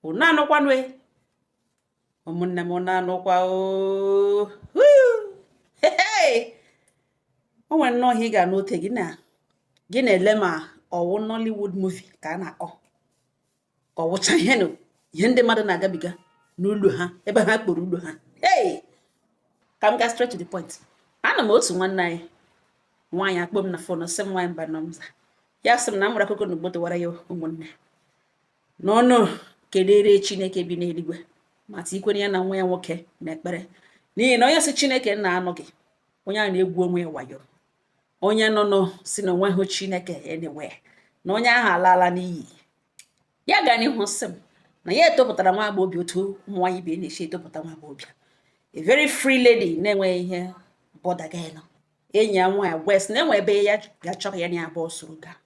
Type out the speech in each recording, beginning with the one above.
Una no kwanwe. Omunne mona no kwa o. Hey. O wen no higa no te gina. Gina elema owo Nollywood movie ka na akọ. Owo chan ihe no. Ihe ndị mmadụ na-agabiga n'ụlọ ha ebe ha kpọrọ ụlọ ha. Hey. Come get straight to the point. Ana m otu nwanne anyị nwaanyị akpọ m na phone sị m nwaanyị mba nọmza. Ya sị m na m nwere akụkọ n'ugbo tewara ya ụmụnne. N'ọnụ kedere Chineke bi n'eluigwe ma tikwere ya na nwa ya nwoke n'ekpere. N'ihi na onye si Chineke na-anọ gị, onye a na-egwu onwe ya wayo. Onye nọ si na onwe hụ Chineke anywhere. Na onye ahụ alaala n'iyi. Ya ga n'ihu sị m na ya etopụtara nwa agbọghọ otu ụmụ nwaanyị bi na-eche etopụta nwa agbọghọ. A very free lady na-enweghị ihe bọda gị nọ. Enyi ya nwa West na-enwe ebe ya ga-achọ ya na abụọ soro ga.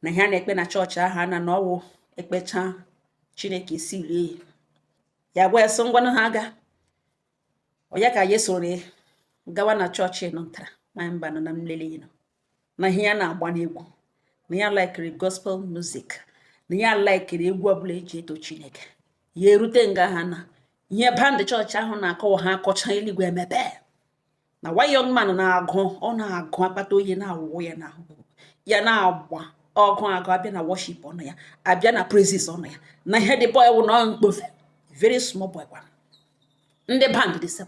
Na ihe na-ekpe na chọọchị ahụ ana na ọwụ ekpecha Chineke sirie ya West ngwanụ ha ga. Oya ka ya soro gawa na chọọchị nọ ntara ma mba nọ na mlele nọ. Na ihe ya na-agba n'egwu. Na ya like gospel music. Na ya like egwu ọbụla eji eto Chineke. Ya erute nga ha na ihe band chọọchị ahụ na-akọwa ha akọcha eluigwe emepe. Na one young man na-agụ, ọ na-agụ akpata oyi na-awụ ya n'ahụ. Ya na-agba ọgụ agụ abịa na worship ọnụ ya, abịa na praises ọnụ ya. Na ihe the boy wụ na mkpofe. Very small boy kwa. Ndị band dị sep.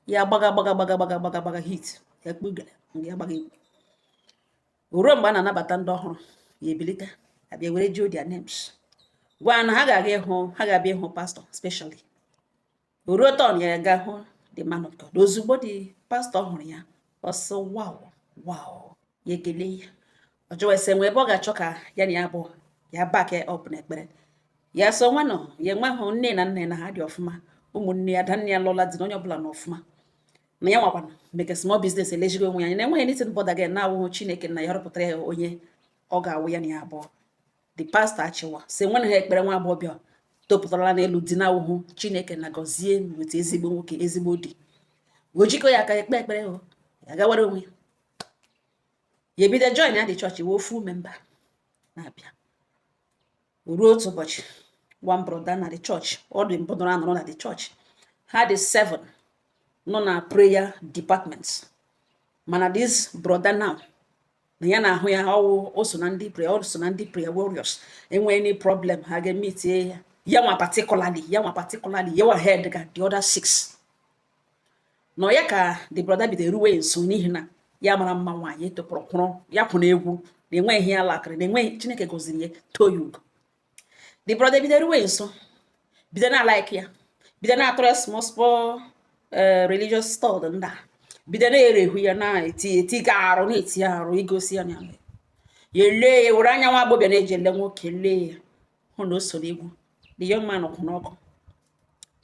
Ya gbaga hit. Ya kpugere, ya gbaga egwu. Ruo mgbe a na-anabata ndị ọhụrụ, ya ebilite, abịa were jụọ their names. Gwa na ha ga-abịa ịhụ pastor specially. Ruo turn ya ga hụ the man of God. Ozugbo the pastor hụrụ ya, ọ sị wow. Ya ekele ya. Ọ jụọ ese nwe ebe ọ ga-achọ ka ya na ya bụ ya back up n'ekpere. Ya so nwa nọ, ya nwa hụ nne na nna na ha dị ọfụma. Ụmụnne ya danne ya lọla dị onye ọbụla n'ọfụma. Na ya nwakwana make a small business elejigo onwe ya. Na enweghị anything bother gị na awụhụ Chineke na ya rụpụtara ya onye ọ ga-awụ ya na ya abụọ. The pastor achịwa sị nwa na ha ekpere nwa abụọ bịa topụtara n'elu di na awụhụ Chineke na gọzie nweta ezigbo nwoke ezigbo di. Ojiko ya ka ekpe ekpere o. Ya gawara onwe ya. Ya ebido join ya the church wo full member na-abịa. Ruo otu ụbọchị one brother na the church, ọ dị mbụ nọ na the church, had 7 nọ na prayer departments. Mana this brother now na ya na ahụ ya o so na ndị prayer warriors. Enwe any problem ha ga-meet ya nwa particularly ya wa head ga the other 6. No ya ka the brother bidoro ruwe nso n'ihi na ya mara mma nwaanyị etopụrụ kwụrụ ya kwụ n'egwu na enweghị ihe alakịrị na enweghị Chineke gọziri ya toyug. The brother bidoro ruwe nso bido na like ya bido na atụrụ small religious study nda bido na erehu ya na eti ga arụ na eti arụ igosi ya na ya ele ya were anya nwa agbọbịa na-eji ele nwoke lee ya hụ na o so n'egwu. The young man kwụ n'ọkụ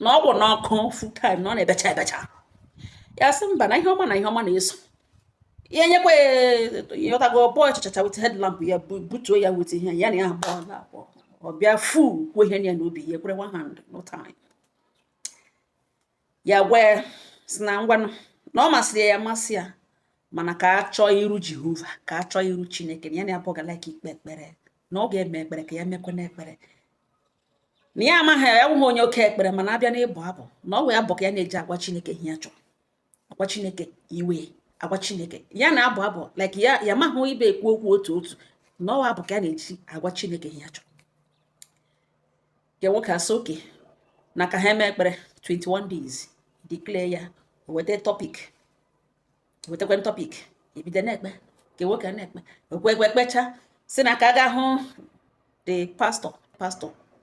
na ọ bụ n'ọkụ full time na ọ na-ebecha ya sị mba na ihe ọma na-eso ya nyekwa yọtago boy chachacha with headlamp ya butuo ya with ihe ya na ya abụọ ọ bịa full kwuo ihe ya n'obi ya kwere one hand no time. Ya gwa sị na ngwanụ na ọ masịrị ya amasị ya mana ka a chọọ iru Jehova ka a chọọ iru Chineke na ya na abụọ ga like ikpe ekpere na ọ ga-eme ekpere ka ya mekwa n'ekpere. Na ya amaghị ya nwụghị onye oke ekpere mana abịa n'ịbụ abụ na ọ wee abụ ka ya na-eji agwa Chineke ihe ya chọrọ. Agwa Chineke iwe agwa Chineke ya na-abụ abụ like ya mahụ ibe ekwu okwu otu na ọ abụ ka ya na-eji agwa Chineke ihe ya chọrọ. Ke nwoke asị oke na ka ha eme ekpere 21 days declare ya wetakwa topic ebido na-ekpe ke nwoke na-ekpe ekpecha si na ka ga hụ the pastor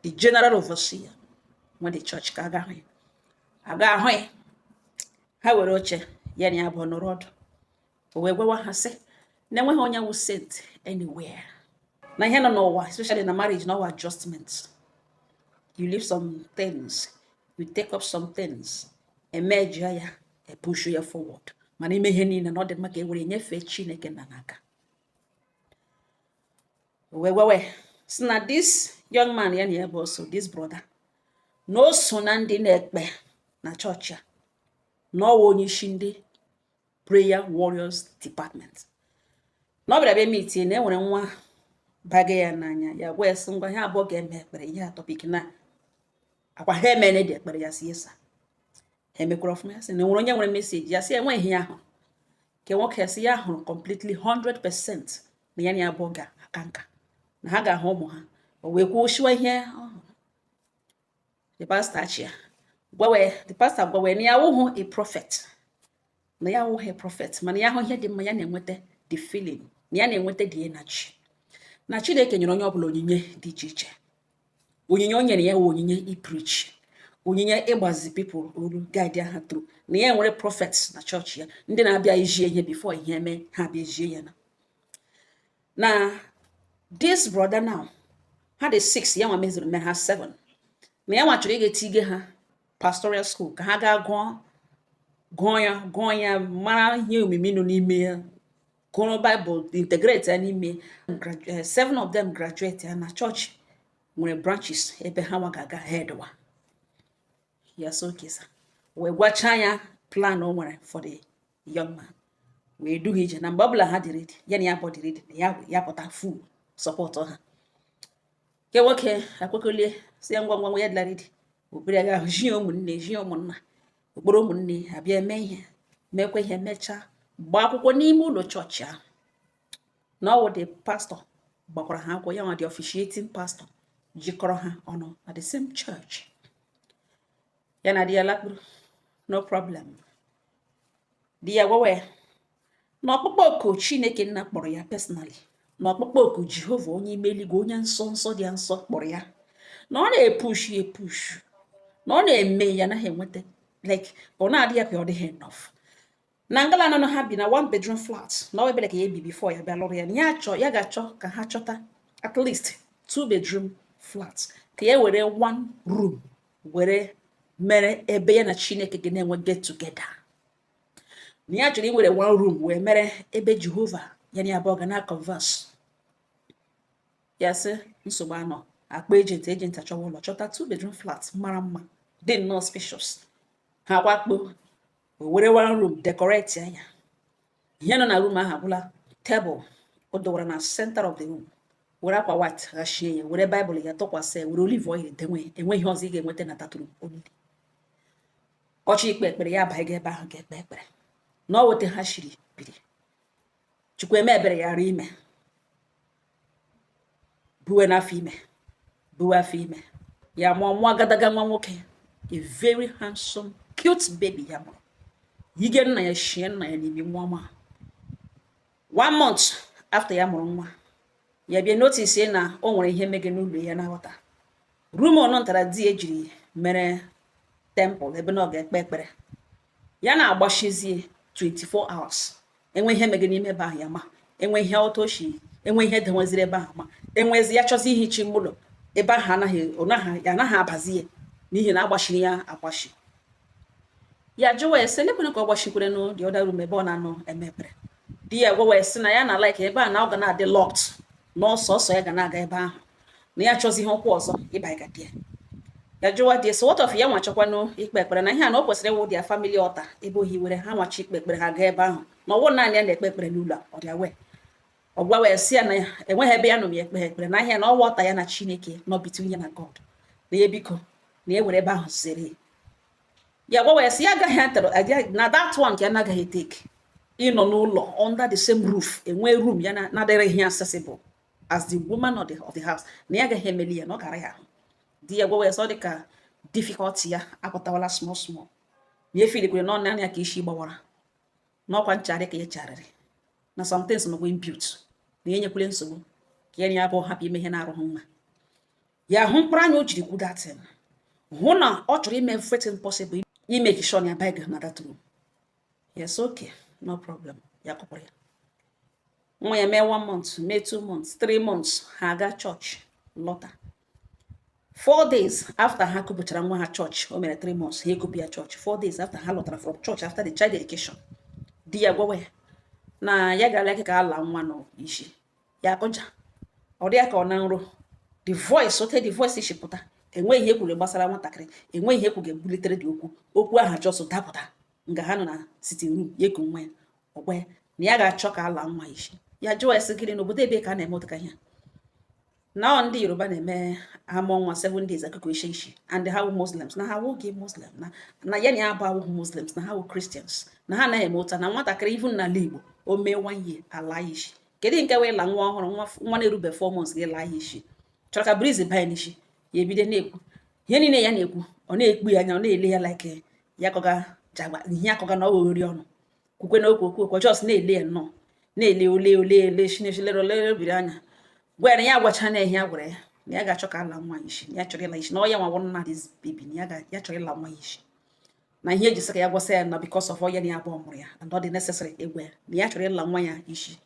the general overseer when the church ka ga hụ ya ha were oche ya na ya bụ nọrọ ọdụ o wee gwawa ha sị na enweghị onye wụ sent anywhere na ihe nọ n'ụwa especially na marriage na ọwa adjustments. You leave some things, you take up some things, emerge ya push ya forward. Mana ime ihe niile na ọ dị mma ka ewere nyefee Chineke na n'aka. Wewe si na this young man ya na ya bụ also this brother no so na ndị na-ekpe na chọọchị a na ọwa onye isi ndị prayer warriors department. Na ọ bịara bịa meeting na enwere nwa baga ya n'anya ya wee sị ngwa ha abụọ ga-eme ekpere ihe topic na akwa ha emene dị ekpere ya si yesa ha emekwara ọfụma ya sị na nwere onye nwere meseji ya sị enweghị ihe ahụ ke nwoke ya sị ya hụrụ completely 100% na ya na ya abụọ ga-aka nka na ha ga-ahụ ụmụ ha o wee kwuo ihe the pastor achịa the pastor gwawe na ya wụhụ a prophet na ya wụhụ a prophet mana ya hụ ihe dị mma ya na-enweta the feeling na ya na-enweta the energy na Chineke nyere onye ọbụla onyinye dị iche iche onyinye o nyere ya wụ onyinye ipreach onyinye ịgbazi people olu guide ha through na ya nwere prophets na chọọchị ya ndị na-abịa ijie ihe before ihe eme ha abịa ijie ya na this brother now ha dị 6 ya nwa mezuru mee ha 7 na ya nwa chọrọ ịga-etige ha pastoral school ka ha gaa gụọ ya mara ihe omimi nọ n'ime ya gụrụ Bible integrate ya n'ime 7 of them graduate ya na chọọchị nwere branches ebe ha nwa ga-aga headwa ya so kesa wee gwacha ya plan o nwere for the young man wee duhie ije na mgbe ọbụla ha dị ready ya na ya bụ dị ready na ya pụta full support ha ke nwoke akwekolie si ya ngwa ya dịla ready okpere ga ahụ jie ụmụnne jie ụmụnna okporo ụmụnne abịa eme ihe mekwa ihe mechaa gbaa akwụkwọ n'ime ụlọ chọọchị ahụ na ọwụ the pastor gbakwara ha akwụkwọ ya nwa the officiating pastor jikọrọ ha ọnụ at the same church ya na di ya lakpuru no problem di ya gwawe na ọkpụkpọ oku Chineke nna kpọrọ ya personally na ọkpụkpọ oku Jehova onye ime eluigwe onye nsọ nsọ dị nsọ kpọrọ ya na ọ na-epush na ọ na-eme ya naghị enweta like ọ na-adị ya ka ọ dịghị enough na ngala nọ ha bi na 1 bedroom flat na ọ ebele ka ya ebi before ya bịa lụrụ ya na ya ga-achọ ka ha chọta at least 2 bedroom flat ka ya were 1 room were mere ebe ya na Chineke ga na-enwe get together na ya chọrọ iwere 1 room wee mere ebe Jehova ya na abụọ ga na converse ya sị nsogbu anọ akpa agent achọwa ụlọ chọta 2 bedroom flat mara mma dị nnọọ spacious ha kwakpo were 1 room decorate ya ihe nọ na room ahụ agwụla table o dowara na center of the room were akwa white ghachie ya were Bible ya tụkwasị ya were olive oil denwe enweghị ọzọ ị ga-enweta na tatụrụ olili ọchị ikpe ekpere ya abaghị ebe ahụ ga-ekpe ekpere na ọ wete ha shiri biri Chukwu eme ebere ya rie ime buwe afọ ime ya mụọ agadaga nwa nwoke a very handsome cute baby ya mụrụ yige nna ya shie nna ya n'ime nwa ọma 1 month after ya mụrụ nwa ya bịa notice na o nwere ihe mege n'ụlọ ya na-aghọta rumor nọ ntara di ejiri mere temple ebe na ọ ga-ekpe ekpere ya na-agbashizie 24 hours enwe ihe mege n'ime ebe ahụ ya ma enwe ihe otoshi enwe ihe denweziri ebe ahụ ma enwezi ya chọzi ihe ichi mụlọ ebe ahụ anaghị abazie n'ihi na agbashiri ya agbashi ya jụwa ese lekwana ka ọ gbashikwere no the other room ebe ọ na-anọ eme ekpere di ya gwawa esi na ya na like ebe a na ọ ga na-adị locked n'ọsọsọ ya ga na-aga ebe ahụ na ya chọzi ihe ọkwa ọzọ ịba ịga di ya jụwa di so what of ya nwachakwanụ ikpe ekpere na ihe a na ọ kwesịrị ịwụ dia family altar ebe ohi were ha nwachi ikpe ekpere ha gaa ebe ahụ na ọwụ naanị ya na-ekpe ekpere n'ụlọ ọ dị awe ọ gwawa esi ya na ya enweghị ebe ya nọ ya ekpe ekpere na ihe na ọwa ọta ya na Chineke nọ between ya na God na ya biko na ya were ebe ahụ zere ya gwawa esi ya agaghị atara na that one ka ya na-agaghị take ịnọ n'ụlọ under the same roof enwe room ya na-adịrị ihe accessible as the woman of the house na ya agaghị emeli ya na ọ gara ya ahụ di ya gwawa esi ọ dị ka difficulty ya apụtawala small na ya filikwere na ọ na-anya ka isi gbawara n'ọkwa nchara ka ya charịrị na somethings nọkwa impute na ya nyekwere nsogbu ka ya na ya bụ hapụ ime ihe na-arụghị mma ya hụ mkpụrụ anya o jiri kwu datin hụ na ọ chọrọ ime everything possible ime sure ya bag na that room yes okay no problem ya kọpụrụ ya nwa ya mee 1 month mee 2 months 3 months ha aga church lọta 4 days after ha kubuchara nwa ha church o mere 3 months ha ekupu ya church 4 days after ha lọtara from church after the child education di ya gwawa ya na ya gara ka ala nwa no isi ya akụja ọ dị ya ka ọ na nro the voice ishipụta enweghị ihe kwuru gbasara nwatakịrị enweghị ihe kwuru ebulitere dị okwu ahụ jọsọ dapụta nga ha nọ na sitting room ya eku nwa ya ọgwa ya na ya ga-achọ ka ala nwa isi ya jụọ esi gịrị n'obodo ebe ka a na-eme ụdịka ihe na ndị Yoruba na-eme ama ọnwa 7 days akụkọ ishi and ha wụ Muslims na ha wụghị Muslim na ya na ya bụ awụghị Muslims na ha wụ Christians na ha anaghị eme ụta na nwatakịrị even n'ala Igbo o mee 1 year ala ya isi kedu nke wee la nwa ọhụrụ nwa na-erube 4 months gị laa ya isi chọrọ ka briz banye n'isi ya ebido na-ekwu ihe niile ya na-ekwu ọ na-ekpu ya anya ọ na-ele ya like ya kọga jagba ihe akọga na oghori ọnụ kwukwe na okwu just na-ele ya nnọọ na-ele ole chinechilere biri anya gwara ya agwacha na ihe ya gwara ya na ya ga-achọ ka ala nwa isi ya chọrọ ịla isi na ọ ya nwa wụrụ na this baby na ya chọrọ ịla nwa isi na ihe eji sị ka ya gwasa ya na because of ọya na ya abụọ mụrụ ya and ọ dị necessary ịgwa ya na ya chọrọ ịla nwa ya isi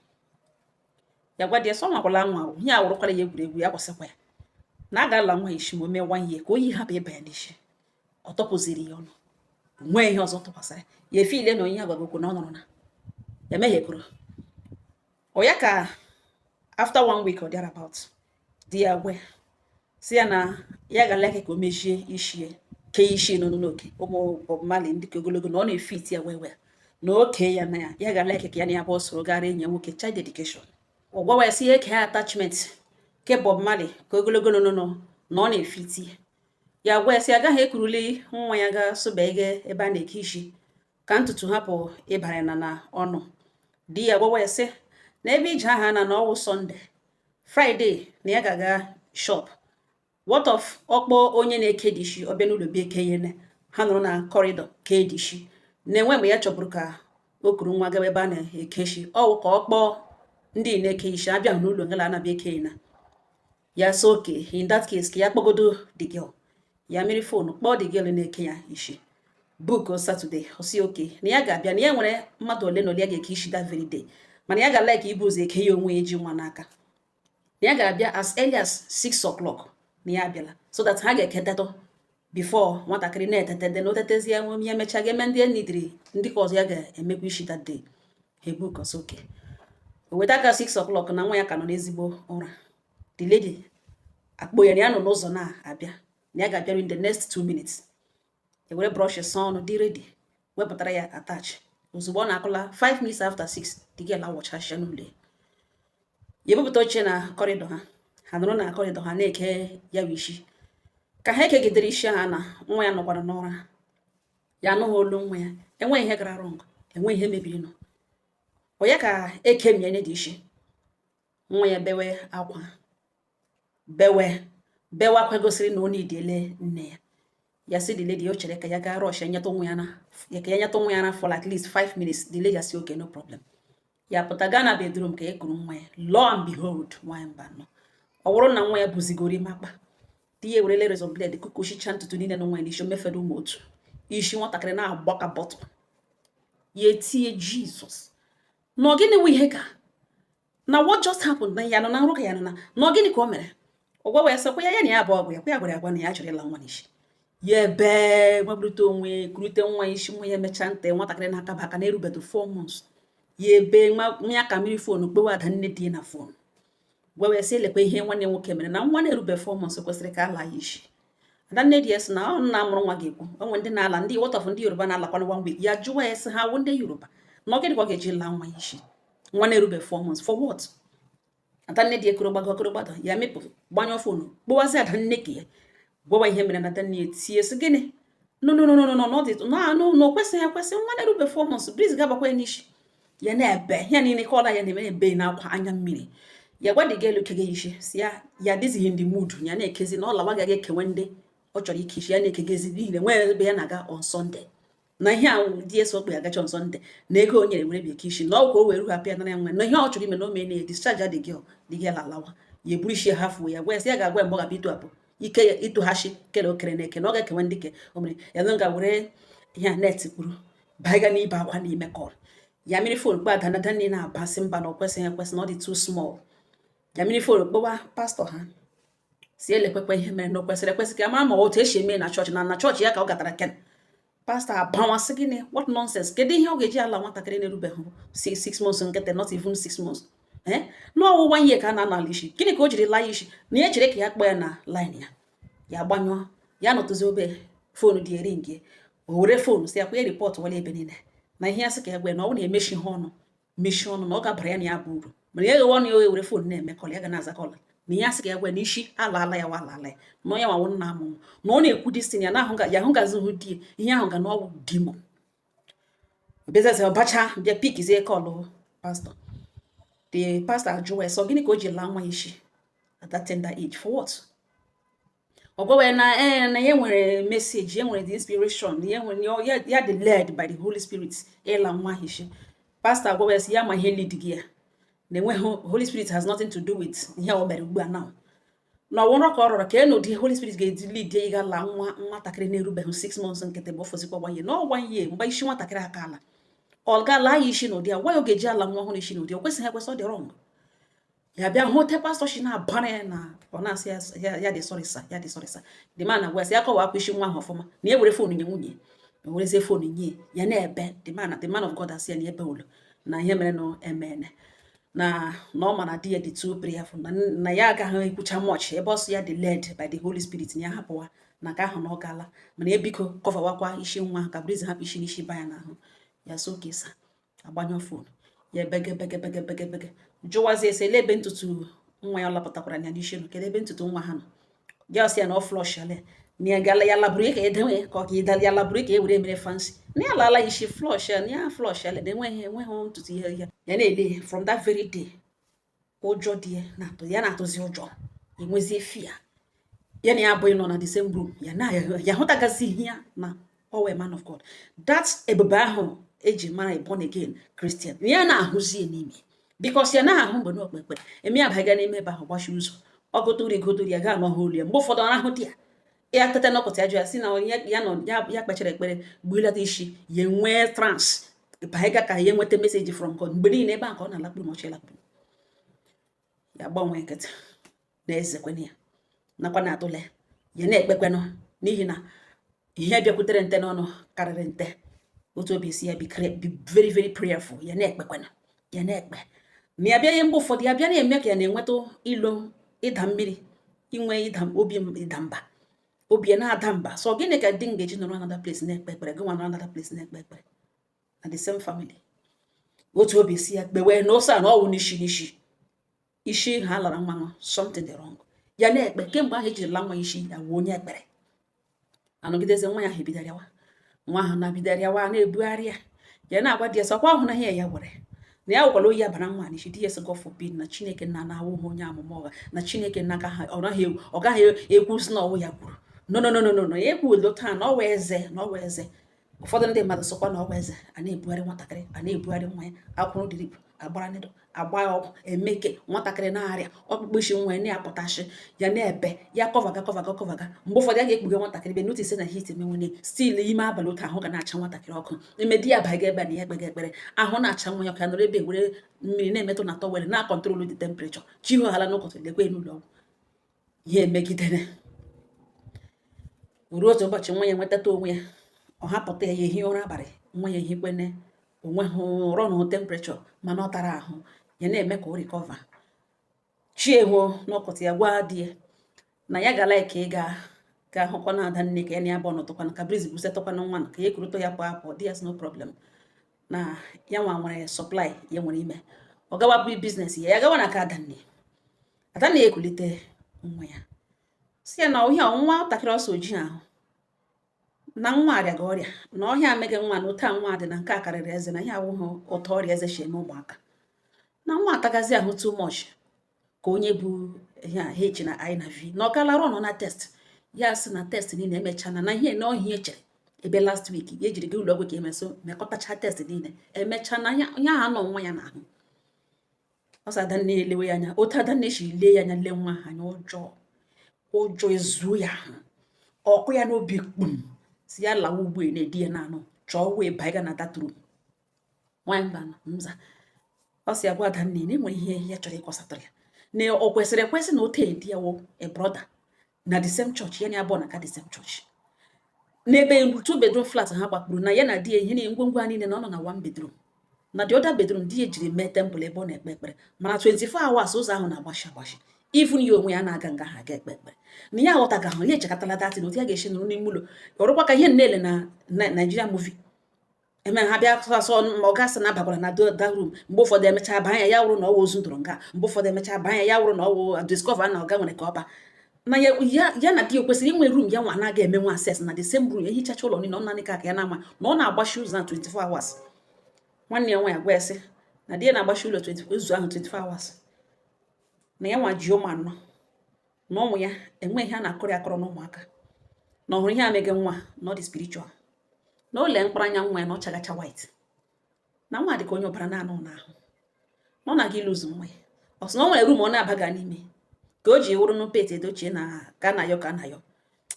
ya gwa dị sọ nwakwala nwa ihe a wụrụkwara ya egwuregwu ya gwasịkwa ya na a ga-ala nwa isi ma o mee 1 year ka oyi hapụ ịba ya n'isi ọ tọpụziri ya ọnụ nwee ihe ọzọ tụkwasịrị ya efe ile na onye agwagokwu na ọ nọrọ na ya meghepụrụ ọ ya ka after 1 week or thereabout di ya gwe si ya na ya ga-aleke ka o mechie ishie kee ishi n'oke ụmụ Bob Marley ndị ka ogologo na ọ na-efit ya wee na oke ya na ya ga-aleke ka ya na ya bụ soro gara enye nwoke child dedication ọ gwawa ya si ihe ke attachment ke Bob Marley ka ogologo na ọ na-efiti ya gwa ya si agaghị ekuruli nwa ya ga sobege ebe a na-eke ishi ka ntutu hapụ ịbara na ọnụ di ya gwawa ya si na ebe ije aha na ọwụ Sọnde Friday na ya ga-aga shop what of ọkpọ onye na-eke dishi ọbịa n'ụlọ bịa eke ihe ha nụrụ na kọrịdọ kee dishi na-enwe mgbe ya chọbụrụ ka o kuru nwa gawa ebe a na-eke ishi ọwụ ka ọ kpọọ ndị na-eke ishi abịa n'ụlọ ngala anabịa eke na ya so oke in that case ka ya kpọgodo the girl ya mere fonu kpọọ the girl na-eke ya ishi book Saturday osi oke na ya ga-abịa na ya nwere mmadụ ole na ole ya ga-eke ishi that very day mana ya ga-like ibu ụzọ eke ya onwe ya ji nwa n'aka na ya ga-abịa as early as 6 o'clock na ya abịala so that ha ga-eketetọ before nwatakịrị na-etete dị na otetezie enwe ya emechaa ga-eme ndị enidiri ndị ka ọzọ ya ga-emekwa ishi that day he book osi oke o weta aka 6 o'clock na nwa ya ka nọ n'ezigbo ụra the lady akpọ ya na ya nọ n'ụzọ na-abịa na ya ga-abịaru in the next 2 minutes ewere brọsh saa ọnụ dị ready wepụtara ya attach ozugbo ọ na-akụla 5 minutes after 6 the girl awọchasịa n'ụlọ ya ebupụta oche na kọrịdọ ha nọrọ na kọrịdọ ha na-eke ya wishi ka ha ekegidere isi ha na nwa ya nọkwara n'ụra ya anụghị olu nwa ya enweghị ihe gara wrong enweghị ihe mebiri nọ ọ ya ka eke mienye dị isi nwa ya bewe akwa bewe akwa gosiri na ọ na-ediele nne ya ya si the lady o chere ka ya gaa rush nyetụ nwa ya na for at least 5 minutes the lady ya si okay no problem ya pụta gaa na bedroom ka ekuru nwa ya lo and behold nwa ya mba nọ ọ bụrụ na nwa ya bụzigori makpa di ya werele razor blade kukushicha ntutu niile na nwa ya n'isi mefere ụmụ otu isi nwatakịrị na-agbaka bọtụ ya etinye Jesus na gịnị wụ ihe ka na what just happened na ya nọ na nrụ ka ya nọ na gịnị ka o mere ọ gwawa ya sịkwa ya na ya bụ ọgwụ ya kwa ya gwara agwa na ya chọrọ ịla nwa n'isi ya ebe gbaburute onwe kurute nwa isi nwa ya emechaa ntị nwatakịrị na-akaba aka na-erubedu 4 months ya ebe nwa ya ka mmiri fonu kpewe ada nne di na fonu gwawa ya sị elekwa ihe nwanne nwoke mere na nwa na-erube 4 months kwesịrị ka ala ya isi ada nne di ya sị na ọ nna mụrụ nwa ga-ekwu onwe ndị na-ala ndị wọtọfụ ndị Yoruba na-alakwana 1 week ya jụwa ya sị ha wụ ndị Yoruba na ọ gịnị ka ọ ga-eji laa nwa ya isi nwa na-erube 4 months for what ada nne di ya koro gbado ya mepụ gbanyụọ fonu kpọwazi ada nne ka ya gwawa ihe mere na nne tie sị gịnị no kwesịghị ekwesị nwa na-erube 4 months briz ga-agbakwa ya n'isi ya na-ebe ya niile ka ọla ya na-eme ebe na-akwa anya mmiri ya gwa dị gelu kege isi si ya dịzighị ndị mood ya na-ekezi na ọla gaghị ekewe ndị ọ chọrọ ike isi ya na-ekegezi niile nwee ebe ya na-aga on Sunday na ihe ahụ di eso okpe agacha on Sunday na ego o nyere nwere bịa isi na ọgwụ ka o were hapụ ya nara ya nwe na ihe ọ chọrọ ime na o mee na discharge dị gị alawa ya eburu isi hafuo ya gwa ya si ya ga-agwa mgbe ọ ga-abịa ịtụ apụ ike ya ịtụghachi kere okere na eke na ọ ga-ekewe ndị ke o mere ya ga were ihe net kwuru baiga n'ibe akwa n'ime kọl ya mmiri fon kpa adanada nne na-abasị mba na ọ kwesịghị ekwesị na ọ dị too small ya mmiri fon kpọwa pastọ ha si elekwekwe ihe mere na o kwesịrị ekwesị ka mara ma otu esi eme na chọọchị na chọọchị ya ka ọ gatara ken pastọ abawasị gịnị what nonsense kedu ihe ọ ga-eji ala nwatakịrị na-erubeghị 6 months nkịtị not even 6 months n'ọwụwa ihe ka a na-anala isi gịnị ka o jiri laa isi na ya chere ka ya kpọọ ya na line ya gbanyụọ ya nọtụzi obe fonu dị eri nke o were fonu si akwa ya ripọtụ wale ebe niile na ihe ya sị ka ya gwa na ọ na-emechi ihe ọnụ mechi ọnụ na ọ gabara ya na ya bụ uru mana ya ghewe ọnụ ya were fonu na-eme kọla ya ga na-aza kọla na ya sị ka ya gwa na isi ala ya walala ya na onye nwawo nna amụ na ọ na-ekwu distin ya na ya ahụgazi hụ di ihe ahụ ga na ọwụ demon bezeze ọbacha bịa pikizie kọlụ pastor the pastor ajụwa so gịnị ka o ji laa nwa isi at that tender age for what ọ gwawe na ya nwere message ya nwere the inspiration ya dị led by the Holy Spirit ịla nwa isi pastor agwawe si ya ma ihe lead gị ya na enweghị Holy Spirit has nothing to do with ihe o mere ugbu a now na ọwụrụ ka ọ rọrọ ka the Holy Spirit ga-edi lead ya ịga la nwatakịrị na-erubeghị 6 months nkịtị bụ ofozikwa gbanye na ọgbanye mgbe isi nwatakịrị aka ala ọ ga-ala ya isi n'ụdị a gwa ya ọ ga-eji ala nwa ọhụrụ isi n'ụdị o kwesịghị ekwesị ọ dị wrong ya bịa hụ te pastọ shi na-abara ya na ọ na-asị ya dị sorry sir ya dị sorry sir the man na gwasị ya kọwa akwa isi nwa ahụ ọfụma na ya were fon nye nwunye na werezie fon nye ya na-ebe the man of God asị ya na ebe ụlọ na ihe mere na emene na ọ ma na di ya dị too prayerful na ya agaghị ekwucha much ebe ọsọ ya dị led by the Holy Spirit na ya hapụwa na ka ahụ na ọ gaala mana ebiko kọvawakwa isi nwa ka briz hapụ isi n'isi ba ya n'ahụ ya so kesa agbanyụ fon ya bege jụwazie ese ebe ntutu nwa ya lapụtakwara ya n'isi nụ kedu ebe ntutu nwa ha nọ ya ọsị ya na ọ flush ale na ya gala ya laburu ka edenwe ka ọ ka ịdala ya laburu ka e were mere fancy na ya lala isi flush ya na ya flush ale na enweghị ntutu ihe ya na-ele from that very day ụjọ dị ya na-atụzi ụjọ enwezie fear ya na ya abụghị nọ na the same room ya hụtagazi ihe ya na owe man of God that ebube ahụ eji mara born again Christian ya na-ahụzie n'ime because ya na-ahụ mgbe n'okpekpe eme ya baga n'ime ebe ahụ gbachi ụzọ ọgụtụri ya ga anọghị olu ya mgbe ụfọdụ ọ ahụ dị ya tete n'ọkọta ajụ ya si na ya kpechara ekpere gbuelata isi ya nwee trance baga ka ya nweta meseji from God mgbe niile ebe ahụ ka ọ na-alakpuru ma ọchị lakpuru ya gbanwee nkịtị na-ezekwenụ ya nakwa na-atụle ya na-ekpekwenụ n'ihi na ihe bịakwutere nte n'ọnụ karịrị nte otu obi si ya be very very prayerful ya na-ekpekwenụ ya na-ekpe ma ya bịa ihe mgbe ụfọdụ ya bịa na-eme ka ya na-enweta ilo ịda mmiri inwe obi ịda mba obi ya na-ada mba so gịnị ka di m ga-eji nọrọ another place na-ekpe ekpere gị nwa nọrọ another place na-ekpe ekpere na the same family otu obi si ya kpewe na ose a na ọwụ isi ha lara nwa something dị wrong ya na-ekpe kemgbe ahụ ejiri la nwa isi ya wuo onye ekpere anọgideze nwa ya ebidariawa nwa ahụ na-abidariawa na-ebugharị ya na-agwa di ya sọkwa ọhụ na ihe ya were na ya wekwara oyi abara nwa n'ichi di ya sị God forbid na Chineke nna na-awụghị onye amụma ọga na Chineke nna ọ gaghị ekwu si na ọwụ ya kwuru no ya ekwu udo taa na ọwa eze ụfọdụ ndị mmadụ sọkwa na ọwa eze a na-ebugharị nwatakịrị a na-ebugharị nwa ya akwụrụ dirip agbara nedo agba ọgwụ emeke nwatakịrị na-arịa ọkpụkpụ isi nwa ya na-apụtashi ya na-ebe ya kọvaga mgbe ụfọdụ ya ga-ekpughe nwatakịrị be n'otu ise na hit emenwene stil ime abalị otu ahụ ga na-acha nwatakịrị ọkụ eme di ya baga ebe na ya ekpega ekpere ahụ na-acha nwa ya ka nọrọ ebe were mmiri na-emetụ na tọwel na-akọntrolu the temperature chi hala n'ụkọtụ lekwe n'ụlọ ọgwụ ihe emegidere ruo otu ụbọchị nwa ya nwetata onwe ya ọ hapụta ya ehi ụra abalị nwa ya ehikwene onwe ha ụrọ na temperature mana ọ tara ahụ ya na-eme ka o recover chiewo n'ọkọta ya gwa di ya na ya gala ka ị ga hụkwa na ada nne ka ya na ya bụ ọnọtụkwana ka briz busetụkwana nwa ka ya ekwurụta ya pụ di ya no problem na ya nwa nwere supply ya nwere ime ọ gawa bụ biznes ya gawa na aka ada nne ya ekulite nwa ya si ya na ọhịa nwa ntakịrị ọsọ oji ahụ na nwa arịaga ọrịa na ọhịa ameghe nwa na ụta nwa dị na nke a karịrị eze na ihe awụghị ụtọ ọrịa eze shi eme ụmụaka na nwa atagazi ahụ too much ka onye bụ H na I na V na ọ gala rụọ na test ya sị na test niile emechana na ihe na ọhịa echere ebe last week ya ejiri gị ụlọ ọgwụ ka emeso mekọtacha test niile emechana ya ha nọ nwa ya n'ahụ ọsọ adanne elewe ya anya otu adanne shi lee ya anya lee nwa ha anya ụjọ ezuo ya ahụ ọkụ ya n'obi kpum si ya lawa ugbo na-edi ya n'anụ chọọ wee baiga na datrum nwanyị mba nza ọ si agwa adanne na enwere ihe ya chọrọ ịkọsatara ya na ọ kwesịrị ekwesị na ote edi ya wo a brother na the same church ya na abụọ na ka the same church n'ebe 2 bedroom flat ha gbakpuru na ya na di ya ihe na ngwongwo niile na ọ nọ na 1 bedroom na the other bedroom di ya jiri mee temple ebe ọ na-ekpe ekpere mana 24 hours ụzọ ahụ na-agbashi even ya onwe ya na-aga nga ha ga ekpe ekpere na ya aghọtaga ahụ ya echekatala datị na otu ya ga-esi nụrụ n'ime ụlọ ọrụkwa ka ihe nnele na Nigeria movie eme ha bịa sọsọ ma ọ gasị na abakwara na that room mgbe ụfọdụ emecha baa ya wụrụ na ọwụ ozu ndụrụ nga mgbe ụfọdụ emecha baa ya wụrụ na ọwụ discover na ọga nwere ka ọba na ya na di kwesịrị inwe room ya nwa anaghị eme nwa access na the same room ehichacha ụlọ niile ọ naanị ka ya na-ama na ọ na-agbachi ụzọ na 24 hours nwanne ya nwa ya gwa esi na di ya na-agbachi ụlọ ụzọ ahụ 24 hours na ya nwa ji ụmụ anọ na ụmụ ya enwe ihe a na-akọrọ akọrọ na ụmụaka na ọhụrụ ihe amege nwa na ọ dị spiritual na ole mkpara anya nwa ya na ọ chagacha white na nwa dị ka onye ọbara na-anụ n'ahụ na ọ na-aga ịlụzụ nwa ya ọ sị na ọ nwere room ọ na-abaga n'ime ka o ji wụrụ n'upete edochie na ka na yọ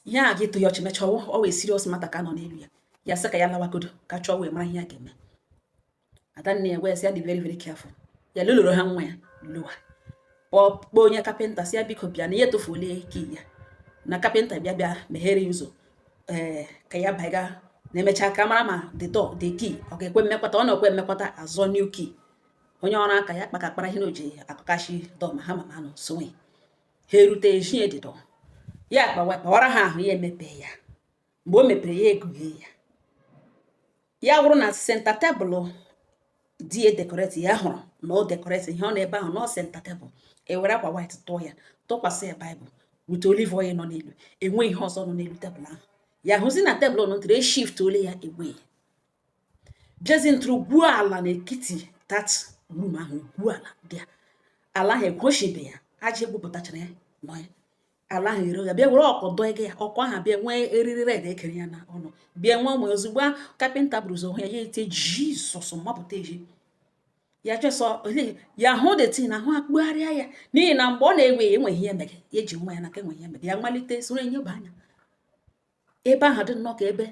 ihe a gị tụ ya ọchị mecha ọ wee serious mata ka nọ n'elu ya sị ka ya lawagodo ka chọọ wee mara ihe ya ga-eme adanne ya gwa ya dị very very careful ya lụlụrụ ha nwa ya lụwa kpọọ onye kapịnta si ya biko bịa na ya etofuola ki ya na kapịnta bịa meghere ya ụzọ ka ya baiga na-emecha ka mara ma the door the key ọ ga-ekwe mmekọta ọ na-ekwe mmekọta azọ new key onye ọrụ aka ya kpaka kpara ihe na oji akụkashi dọ ma ha mama nọ sonwe ha erute ejie dị dọ ya kpawara ha ahụ ya emepe ya mgbe o mepere ya egughe ya wụrụ na senta tebụl di edekoreti ya hụrụ na ọ dekoreti ihe ọ na-ebe ahụ na senta tebụl ewere akwa white tụọ ya tụkwasị ya baịbụl wute olive oil nọ n'elu enwe ihe ọzọ nọ n'elu tebụl ahụ ya hụzi na tebụl nọtụrụ eshift ole ya egwe bịazi ntụrụ gwuo ala n'etiti that room ahụ gwuo ala dị ala ahụ ekwochibe ya aja egwupụtachara ya nọ ya ala ahụ ere ya bịa were ọkọdọ ego ya ọkọ ahụ bịa nwee eriri red ekere ya na ọnụ bịa nwee ụmụ ozugbo kapịnta bụrụzi onwe ya ete jizọs mapụta eji ya jesọ ya hụ detin na ahụ akpụgharịa ya n'ihi na mgbe ọ na-ewe ya enweghị ihe mere ya eji nwa ya naka enweghị ihe mere ya malite soro enyeba anya ebe ahụ dị nnọọ ka ebe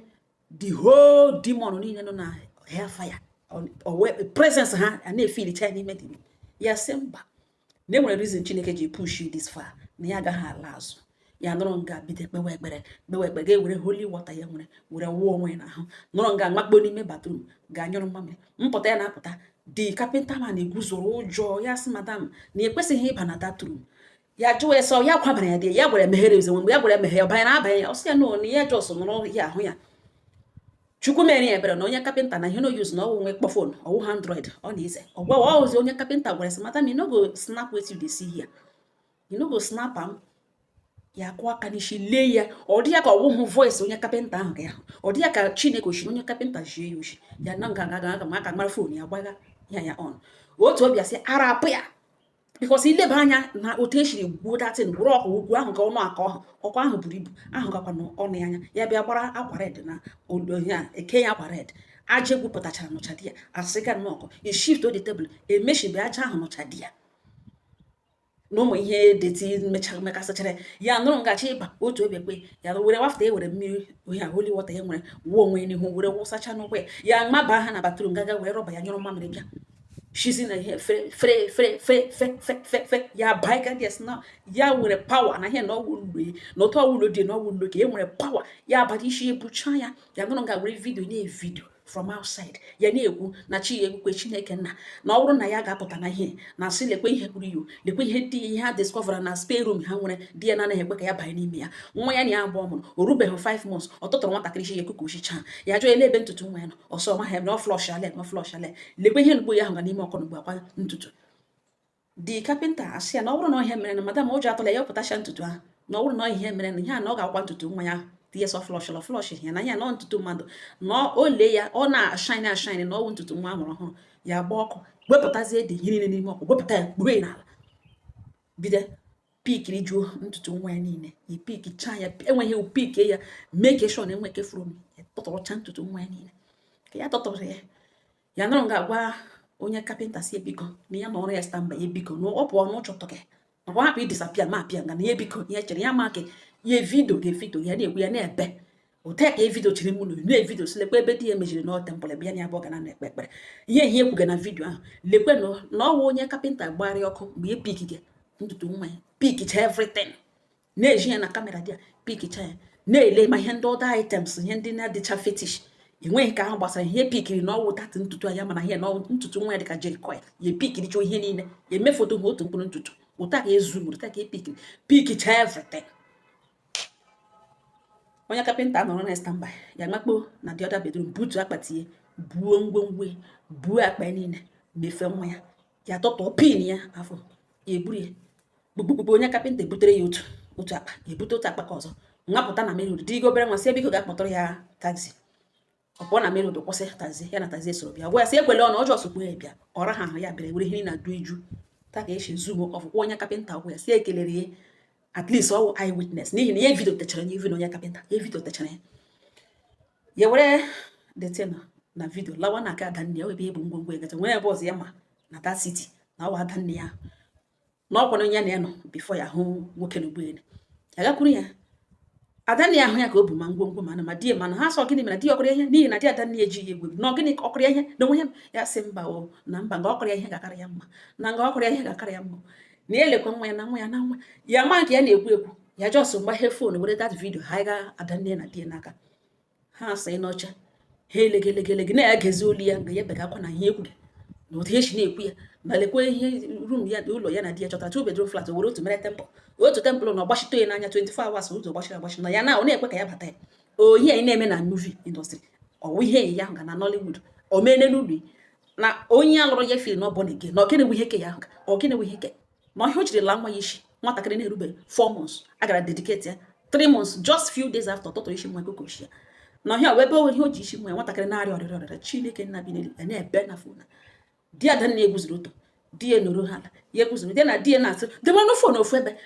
the whole demon niile nọ na hellfire presence ha a na-efilicha ya n'ime dị ya sị mba na enwere reason Chineke ji push you this far na ya agaghị ala azụ ya nọrọ nga bido kpewe ekpere ga-ewere holy water ya were wụọ onwe ya n'ahụ nọrọ nga makpo n'ime bathroom ga-anyụrụ mmamịrị mpụta ya na-apụta the carpenter man eguzoro ụjọ ya sị madam na ekwesịghị ịba na that room ya jụọ ya sọ ya kwabara ya dị ya gwara emeghere eze mgbe ya gwara emeghe ya ọbanye na-abanye ya ọ sị ya no na ya jọs nụrụ ya ahụ ya chukwu mere ya ebere na onye kapịnta na ihe no use na ọwụ nwe kpọfon ọwụ handroid ọ na-eze ọgwa ozi onye kapịnta gwara sị madam you no go snap wetin you dey see here you no go snap am ya kwụ aka n'isi lee ya ọ dị ya ka ọwụhụ voice onye kapịnta ahụ ga ya ọ dị ya ka Chineke oshi onye kapịnta jie ya oshi ya na nga ma aka mara fon ya gbaga ya on otu obi asị arapụ ya because ileba anya na otu esiri gwuo datin gwụrụ ọkụ ugwu ahụ ka ọnụ aka ọkụ ahụ buru ibu ahụ gakwa n'ọnụ anya ya bịa gbara akwa red na ya eke ya akwa red aja egwupụtachara nọcha di ya asịga nnọkọ eshift odi tebụl emeshibe aja ahụ nọcha di ya na ụmụ ihe deti mekasịchara ya nụrụ ngachi ịba otu obi ekpe ya were wafta ewere mmiri ohe holy water ya nwere wuo onwe n'ihu were wụsacha n'ụkwụ ya maba ha na batrum gaga were rọba ya nyụrụ mmamịrị bịa shizi na ihe fe ya baika des na ya nwere power na ihe na ọwụ na otu ọwụlo dị na ọwụlo ka e nwere power ya abata isi ebucha ya nụrụ nga were vidio na-evidio from outside ya na-ekwu na chi ya ekwukwe Chineke nna na ọ bụrụ na ya ga-apụta na ihe na asị lekwe ihe kwuru yo lekwe ihe dị ihe ha discover na spare room ha nwere di ya na-anaghị ekwe ka ya banye n'ime ya nwa ya na ya abụọ mụrụ o rubeghị 5 months ọ tụtụrụ nwatakịrị isi ya ekuku oshicha ya jụọ ele ebe ntutu nwa ya nọ ọsọ ma ha na flush ale lekwe ihe nugbo ya ahụ ga n'ime ọkụ nugbo akwa ntutu di kapịnta asị ya na ọ bụrụ na ihe mere na madam ụjọ atụla ya wepụtacha ntutu ahụ na ọ bụrụ na ihe mere na ihe a na ọ ga-akwa ntutu nwa ya tie sọ flush ya na ya nọ ntutu mmadụ na ole ya ọ na-ashine na ọwụ ntutu nwa amụrụ ọhụrụ ya gba ọkụ wepụtazie dị ihe niile n'ime ọkụ wepụta ya kpuru n'ala bido pikiri juo ntutu nwa ya niile ya pikicha ya enweghị pike ya make sure na enwe kefuru ya tọtọrọcha ntutu nwa ya niile ka ya tọtọrọ ya nọrọ ga-agwa onye kapịnta si ebiko na ya nọrọ ya stamba ya ebiko na ọ pụọ n'ụchọ tọke na ọ hapụ idisapia ma apịa nga na ya ebiko ya chere ya maka ya vidio ga-evidio ya na-ekwu ya na-ebe ụta ka evidio chiri mụ na-evidio si lekwe ebe di ya mejiri na tempụl bịa na abụọ ga na ekpe ekpere ihe ekwuga na vidio ahụ lekwe na ọwa onye kapịnta gbara ọkụ mgbe ya pikige ntutu nwa ya pikicha everything na-eji ya na kamera dị ya pikicha ya na-ele ma ihe ndị ọda items ihe ndị na-adịcha fetish enweghị ka ahụ gbasara ihe pikiri na ọwụ tatị ntutu anya mana ihe na ntutu nwa ya dịka jerikoil ya pikiricha ihe niile ya eme foto ha otu mkpụrụ ntutu ụta ka ezu ụta ka epikiri pikicha everything onye kapịnta nọrọ na standby ya makpo na the other bedroom butu akpatie buo ngwongwo buo akpa niile mefe nwa ya ya tọtọ pin ya afọ ya eburu ya gbugbugbugbu onye kapịnta ebutere ya otu akpa ebute otu akpa ka ọzọ nwapụta na main road dị obere nwa si biko ga-akpọtọrọ ya taxi ọ pụọ na main road kwụsị taxi ya na taxi soro bịa gwa ya si ekwele ọnụ ọjọọ sokwu ya bịa ọra ha ahụ ya bịara were ihe na-adu eju ta ka esi zoom ọfụkwa onye kapịnta ọgwụ ya si ekelere ya at least ọwụ eye witness n'ihi na ya vidio techara ya even onye kapịnta ya vidio techara ya were detin na vidio lawa na aka Adanne ya webe ihe bụ ngwongwo egata nwere ebe ọzọ ya ma na that city na ọwa Adanne ya na ọkwana onye na ya nọ bifo ya hụ nwoke na ụgbọelu ya gakwuru ya Adanne ya ahụ ya ka o bu ma ngwongwo mana ma die mana ha sọ gịnị mere di ọkọrọ ihe n'ihi na di Adanne ejighị egwu na gịnị ka ọkọrọ ihe na onwe ya ya sị mba o na mba nga ọkọrọ ihe ga-akara ya mma na nga ọkọrọ ihe ga-akara ya mma na elekwa nwa ya na nwa ya na nwa ya ma nke ya na-ekwu ekwu ya jọs mgbaghe fon were that video ha ga Adanne na die n'aka ha sị n'ọcha ha elegelegele na ya gezi olu ya nga ya begakwa na ihe ekwu na otu echi na-ekwu ya ma lekwa ihe room ya ụlọ ya na di ya chọtara 2 bedroom flat were otu mere temple otu temple na ọgbachite ya n'anya 24 hours ụzọ gbachiri agbachi na ya na ọ na-ekwe ka ya bata ya oyi anyị na-eme na movie industry ọwụ ihe ya ga na Nollywood o mene n'ubi na onye alụrụ ya fil n'ọbọ na ege na ogene bụ ihe ke ya ogene bụ ihe ke na ihe o jiri la nwa ya isi nwatakịrị na-erube 4 months a gara dedicate ya 3 months just few days after tọtọrọ isi nwa kokoshi ya na ọhịa webe ihe o ji isi nwa ya nwatakịrị na-arịa ọrịa Chineke nna bi n'elu na-ebe na fona di Adanne eguziri otu di ya nọrọ ha ya eguziri di na di ya na-asị demanụ fon ofu ebe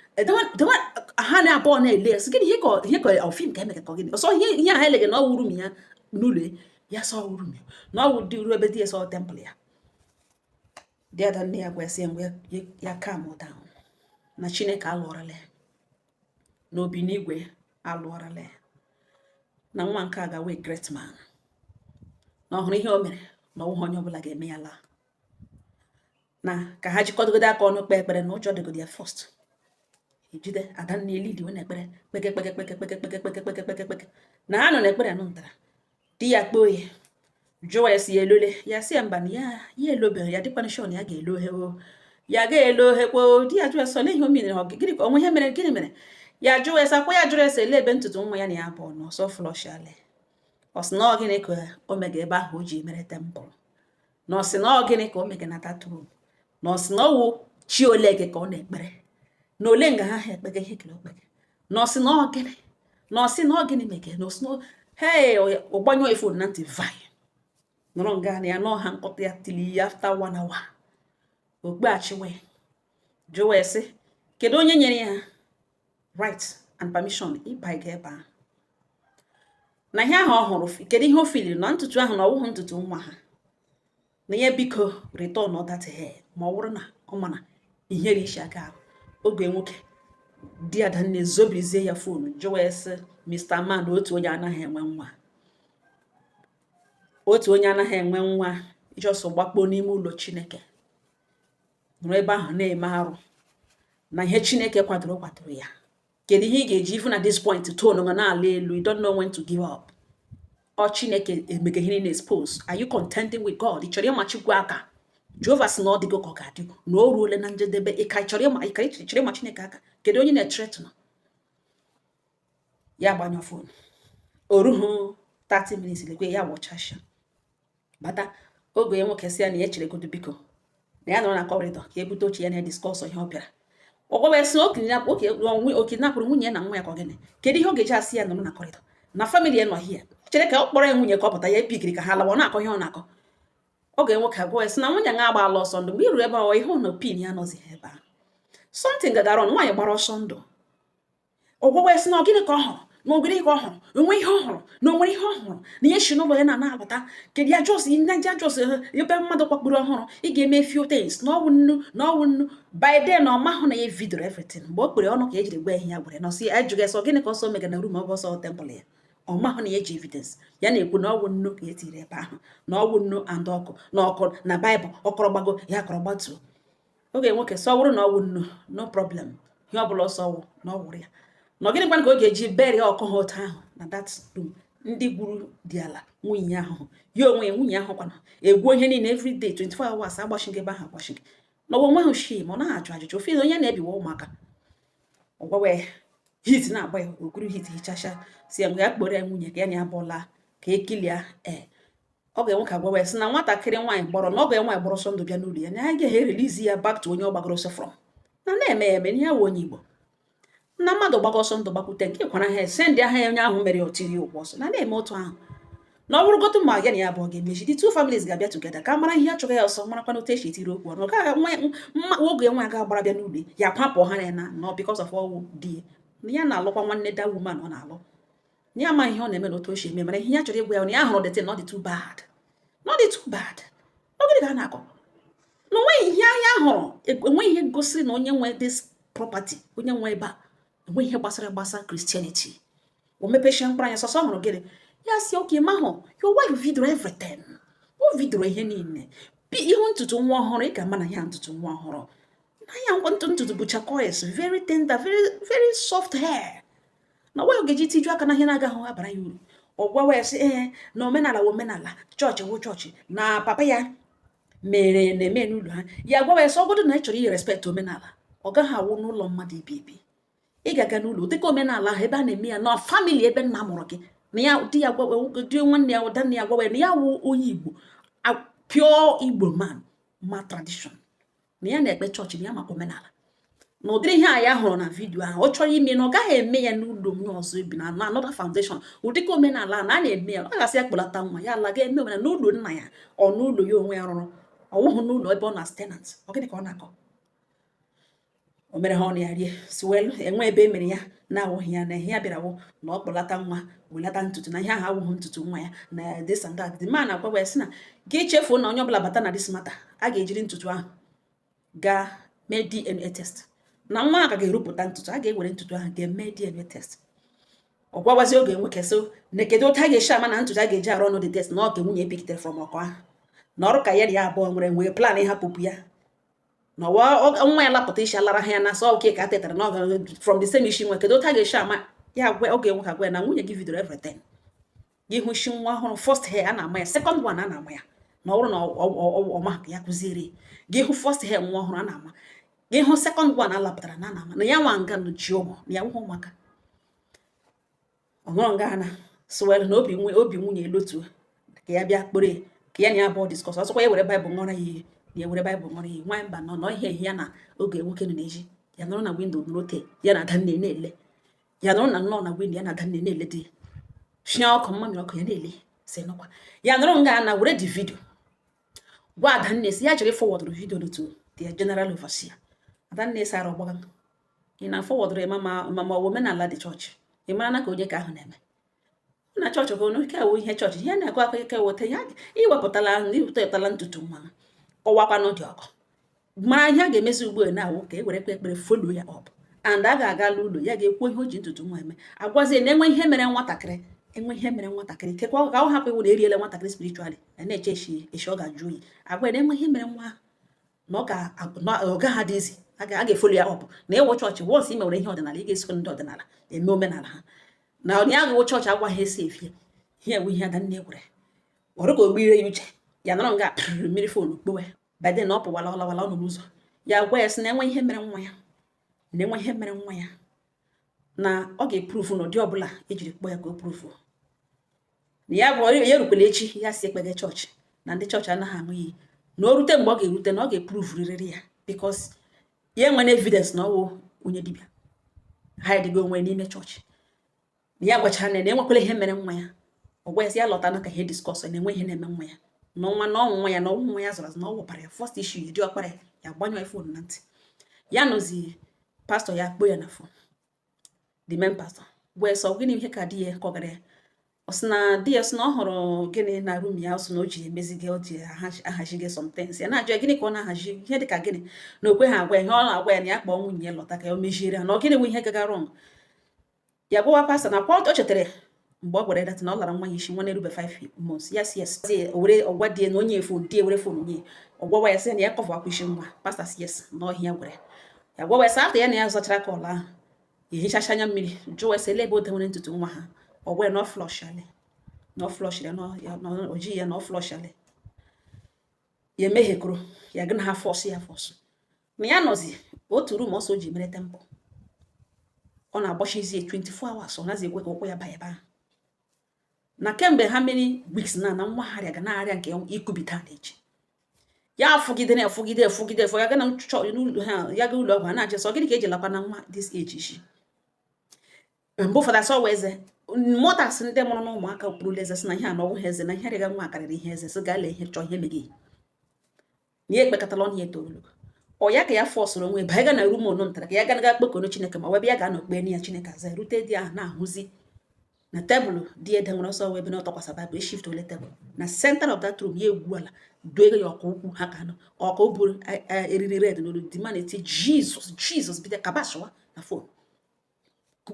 dewa ha na-abụọ na-ele ya sị gịnị ihe ka fim ka emeke ka gịnị ọsọ ihe ha elege na ọwụrụ m ya n'ụlọ ya sọ ọwụrụ m ya na ọwụ dị ruo ebe di ya sọ temple ya di Adanne ya gwa sị mgbe ya ka mụta na Chineke alụọrala na obi n'igwe alụọrala na nwa nke a ga-wee great man na ọhụrụ ihe o mere na ọwụghị onye ọbụla ga-eme ya laa na ka ha jikọdogodo aka ọnụ kpee ekpere na ụjọ dịgodo ya first ejide Adanne elidi na ekpere kpeke na ha nọ na ekpere nụ ntara di ya kpoo ya jụọ ya si ya elole ya si ya mba na ya elobeghị ya dịkwana shon ya ga-elohe ya ga-elohekwa di ya jụọ ya sọ n'ihi o mere gịnị ka onwe ihe mere gịnị mere ya jụọ ya sakwa ya jụrụ ese ele ebe ntutu nwa ya na ya bụ n'ọsọ flọshale ọ sị na ọ gịnị ka o mega ebe ahụ o ji mere tempụl na ọ sị na ọ gịnị ka o mega na tatru na ọ sị na ọwụ chi ole gị ka ọ na-ekpere na ole nga ha ekpege ihe kere okpege na ọ sị na ọ gịnị na ọ sị na ọ gịnị mege na ọ sị na hei ụgbanyụ efon na ntị vai nọrọ nga na ya nọ ha nkọta ya tili ya after 1 hour okpeghachiwe jụọ ya sị kedu onye nyere ya right and permission ịba ga ebe ahụ na ihe ahụ ọ hụrụ kedu ihe o filiri na ntutu ahụ na ọwụghị ntutu nwa ha na ya biko return all that hair ma ọ bụrụ na ọ ma na ihere isi aka ahụ oge nwoke di Adanne zobirizie ya fonu jụọ ya sị Mr. Man otu onye anaghị enwe nwa ijọsọ gbakpo n'ime ụlọ Chineke nọrọ ebe ahụ na-eme arụ na ihe Chineke kwadoro ya kedu ihe ị ga-eji ifu na this point tone nga na-ala elu you don't know when to give up ọ Chineke emege ihe na expose are you contending with God ị chọrọ ịmachikwa aka Jehova sị na ọ dịgo ka ọ ga-adị na o ruole na njedebe ị ka chọrọ ịma Chineke aka kedu onye na-etretụ ya gbanyụ fon o rughị 30 minutes lekwe ya wọchasha bata oge ya nwoke si ya na ya cheregodo biko na ya nọrọ na kọrịdọ ka ebute oche ya na diskọsọ ihe ọ bịara ọgwawesị oke napụrụ nwunye na nwa ya ka ọ gịnị kedu ihe ọ ga-eji asị ya nọrọ na kọrịdọ na famili ya nọ hie chere ka ọ kpọrọ ya nwunye ka ọ pụta ya epikiri ka ha lawa na-akọ ihe ọ na-akọ oge nwoke agwa sị na nwunye nga agbaala ọsọ ndụ mgbe iru ebe ọ ihe na opin ya nọzi ebe ahụ something gagara on nwaanyị gbara ọsọ ndụ ọgwawesị na ọ gịnị ka ọ hụrụ na ogiri ka ọ hụrụ onwe ihe ọ hụrụ na onwere ihe ọ hụrụ na ihe shi n'ụlọ ya na-abata kedu ya jos ebe mmadụ kwakpuru ọhụrụ ị ga-eme few things na ọwụ nnu by then na ọma hụ na ya vidoro everything mgbe o kpere ọnụ ka ejiri gwa ihe ya gwere na ọsị ajụghị eso gịnị ka ọsọ mega na rum ọ bụ ọsọ temple ya ọma hụ na ya eji evidence ya na-ekwu na ọwụ nnu ka etiri ebe ahụ na ọwụ nnu and ọkụ na ọkụ na baịbụl ọkọrọ gbago ya kọrọ gbatuo oge nwoke sọ wụrụ na ọwụ nnu no problem ihe ọ bụla ọsọ ọwụ na ọ wụrụ ya na gịnị kwanụ ka ọ ga-eji beri ọkụ ha otu ahụ na that room ndị gburu dị ala nwunye ahụ ya onwe ya nwunye ahụ kwana egwuo ihe niile everyday 24 hours agbachighị ebe ahụ agbachighị na onwe ahụ shame ọ na-ajụ ajụjụ ofe onye na-ebiwa ụmụaka ọgwawe hit na-agba ya okuru hit hichacha si ya mgbe ya kpọrọ ya nwunye ka ya na ya bụla ka ekilia ọ ga-enwe ka gwawa sị na nwatakịrị nwaanyị gbọrọ na ọ ga-enwe gbọrọ ọsọ ndụ bịa n'ụlọ ya na ya gaghị erelizi ya back to onye ọ gbagoro ọsọ from na na-eme ya eme na ya wụ onye Igbo na mmadụ gbago ọsọ ndụ gbakwute nke kwara ha sendị aha ya onye ahụ mere ya otiri ụgwọ ọsọ na na-eme otu ahụ na ọ bụrụgotu ma ya na ya abụọ ga-emechi the two families ga-abịa together ka mara ihe achọghị ya ọsọ marakwana otu esi etiri okwu ọnụ oge nwa ga agbara bịa n'ụlọ ya kwapụ ha ya na because of ọwụ di na ya na-alụkwa nwanne da woman ọ na-alụ ya ama ihe ọ na-eme na otu o si eme mana ihe ya chọrọ ịgwa ya na ya hụrụ dete not too bad n'ogede ga a na-akọ na onweghị ihe ahịa hụrụ enweghị ihe gosiri na onye nwe this property onye nwe ebe a enweghị ihe gbasa Christianity o mepechie mkpụrụ anya sọsọ hụrụ gịnị ya si oke mahụ your wife video everything o video ihe niile ihu ntutu nwa ọhụrụ ị ga-ama na ya ntutu nwa ọhụrụ na ya ntutu bụ turquoise very tender very soft hair na nwa ga-eji tiju aka na ihe na-agaghị abara ya uru ọ gwawa ya sị na omenala chọọchị wụ chọọchị na papa ya mere na-eme n'ụlọ ha ya gwawa ya sị ọgọdụ na ị chọrọ iyi respect omenala ọ gaghị awụ n'ụlọ mmadụ ibi ị ga-aga n'ụlọ dịka omenala ahụ ebe a na-eme ya na famili ebe nna mụrụ gị na ya di nwanne ya ụda nne ya gwawa ya na ya wụ onye Igbo pure Igbo man ma tradition na ya na-ekpe chọọchị na ya maka omenala na ụdịrị ihe a ya hụrụ na vidio ahụ ọ chọrọ ime na ọ gaghị eme ya n'ụlọ onye ọzọ ebi na another foundation ụdịka omenala na a na-eme ya ọ gasị ya kpọlata nwa ya ala ga-eme omenala n'ụlọ nna ya ọ n'ụlọ ya onwe ya rụrụ ọwụhụ n'ụlọ ebe ọ na tenant ọ gịnị ka ọ na-akọ o mere ha ọ na ya rie si welu enwe ebe e mere ya na-awụghị ya na ihe ya bịara wụ na ọ kpọlata nwa welata ntutu na ihe ahụ awụghị ntutu nwa ya na this and that the man agwa ya sị na gị chefuo na onye ọbụla bata na this matter a ga-ejiri ntutu ahụ gaa mee DNA test na nwa aka ga-erupụta ntutu a ga-ewere ntutu ahụ ga-eme DNA test ọ gwawazi oge nwoke so na kedu otu a ga-esi ama na ntutu a ga-eji arụ ọnụ dị test na ọ ga-nwunye epikitere from ọkọ ahụ na ọrụ ka ya na ya abụọ nwere plan ịhapụpụ ya na nwa ya lapụta isi alara ha ya na asọ oke ka tetara na from the same isi nwe kedu otu a ga-esi ama ya gwa oge nwoke agwa ya na nwunye gị vidoro everything gị hụ isi nwa ọhụrụ first hair a na-ama ya second one a na-ama ya na ọ bụrụ na ọma ya kụziere gị hụ first hair nwa ọhụrụ a na-ama gị hụ second one alapụtara na ama na ya nwa nga ji ụmụ na ya nwụhụ ụmụaka ọṅụrụ nga na swel na obi nwunye elotu ka ya bịa kpore ka ya na ya bụ diskọs ọsọkwa ya were baịbụl ṅụra ya ihe ya were baịbụl ṅụra ya nwa mba nọ ihe ya na oge nwoke nọ n'eji ya nọrọ na windo n'ote ya na ada nne na-ele ya nọrọ na nnọọ na windo ya na ada nne na-ele di shie ọkụ mmamịrị ọkụ ya na-ele si nọkwa ya nọrọ nga na were di vidio gwa ada nne si ya jiri fọwọdụrụ vidio n'otu the general overseer adanne sara ọgbaga ị na fọwọdụrụ ya ma omenala dị chọọchị ị mara na ka onye ka ahụ na-eme na chọọchị bụ n'ike awụ ihe chọọchị ihe na-agụ aka ike weta ya iwepụtala ntutu nwa kọwakwanụ dị ọkụ mara ihe a ga-emezi ugbu a na-awụ ka e were ekpere folo ya ọp and a ga-agala ụlọ ya ga-ekwu ihe o ji ntutu nwa eme agwazie na enwe ihe mere nwatakịrị kekwa ka ọ hapụ iwu na eriele nwatakịrị spiritually na-eche echi ọ ga-ajụ oyi agwa na enwe ihe mere nwa na ọ gaghị adịzi a ga-efolo ya ọpụ na ịwụ chọọchị wọs i mewere ihe ọdịnala ị ga-esikọ ndị ọdịnala eme omenala ha na onye agụwụ chọọchị agwaghị esi efi ihe ewu ihe adanne gwere ọrụ ka ogbire ya uche ya nọrọ nga pịrị mmiri fonu kpowe bade na ọ pụwala ọlawala ọnụ n'ụzọ ya gwa ya sị na enwe ihe mere nwa ya na ọ ga-epurufu n'ụdị ọbụla ejiri kpọọ ya ka o purufu na ya bụ ya erukwela echi ya si ekpege chọọchị na ndị chọọchị anaghị aṅụ iyi na o rute mgbe ọ ga-erute na ọ ga-epurufu riri ya bikos ya enwere evidence na ọwụ onye dibịa ha dịgo onwe n'ime chọọchị na ya gwachara na enwekwala ihe mere nwa ya ọ gwa ya sị ya lọta na ka ihe diskọs na enwe ihe na-eme nwa ya na ọnwa na ọnwụ nwa ya na ọnwụ nwa ya zọrọ azụ na ọ wụpara ya fọst ishi ya dị ọkpara ya gbanyụ ifon na ntị ya nọzi pastọ ya kpoo ya na fon the main pastor wee sọ gịnị ihe ka di ya kọgara ya ọ sị na di ya sị na ọ hụrụ gịnị na rum ya ọ sị na o ji emezi gị o ji ahazi gị somethings ya na-ajụ ya gịnị ka ọ na-ahazi ihe dị ka gịnị na okwe ha agwa ya ihe ọ na-agwa ya na ya kpọọ nwunye ya lọta ka ya o meziere ha na ọ gịnị bụ ihe gaga rọng ya gwawa pastọ na kwa o chetara mgbe ọ gwara ya datị na ọ lara nwa ya isi nwa na-erube 5 months yes were ọgwa die na onye fon die were fon nye ọgwawa ya sị na ya kọva akwa isi nwa pastọ si yes na ọhịa gwara ya gwawa ya sị afta ya na ya zọchara ka ọla ahụ ehichacha anya mmiri jụọ ese ebe o dewere ntutu nwa ha ọgwa ya na ọ flọshịrị na oji ya na ọ flọshịrị ya emeghekoro ya gị na ha fọsụ ya fọsụ ma ya nọzi otu rum ọsọ o ji mere tempụ ọ na-agbọchizie 24 hours ọ naghị ekwe ka ụkwụ ya baa ebe ahụ na kemgbe how many weeks na nwa ha ga na-arịa nke ikubita na-eji ya afụgide fọ ya ga na n'ụlọ ha ya ga ụlọ ọgwụ na-aje sọ gịnị ka eji lakwa na nwa this age ishi mgbe ụfọdụ asọ weze motas ndị mụrụ na ụmụaka okpurula eze si na ihe anọwụ ha eze na ihe rịga nwa karịrị ihe eze si gaa lee ihe chọọ ihe megị na ya ekpekọtala ọnụ ya etogologo ọ ya ka ya fọsụrụ onwe ba ya ga na rumo onu ntara ka ya ga naga kpekọrọ Chineke ma webe ya ga anọkpe ya Chineke aza erute di ahụ na-ahụzi na tebụl di ede nwere ọsọ webe na ọtọkwasa Baịbụl shift ole tebụl na center of that room ya egwu ala doego ya ọka ukwu ha ka anọ ọka o buru eriri red n'olu di ma na-eti Jizọs bide kabashawa na fon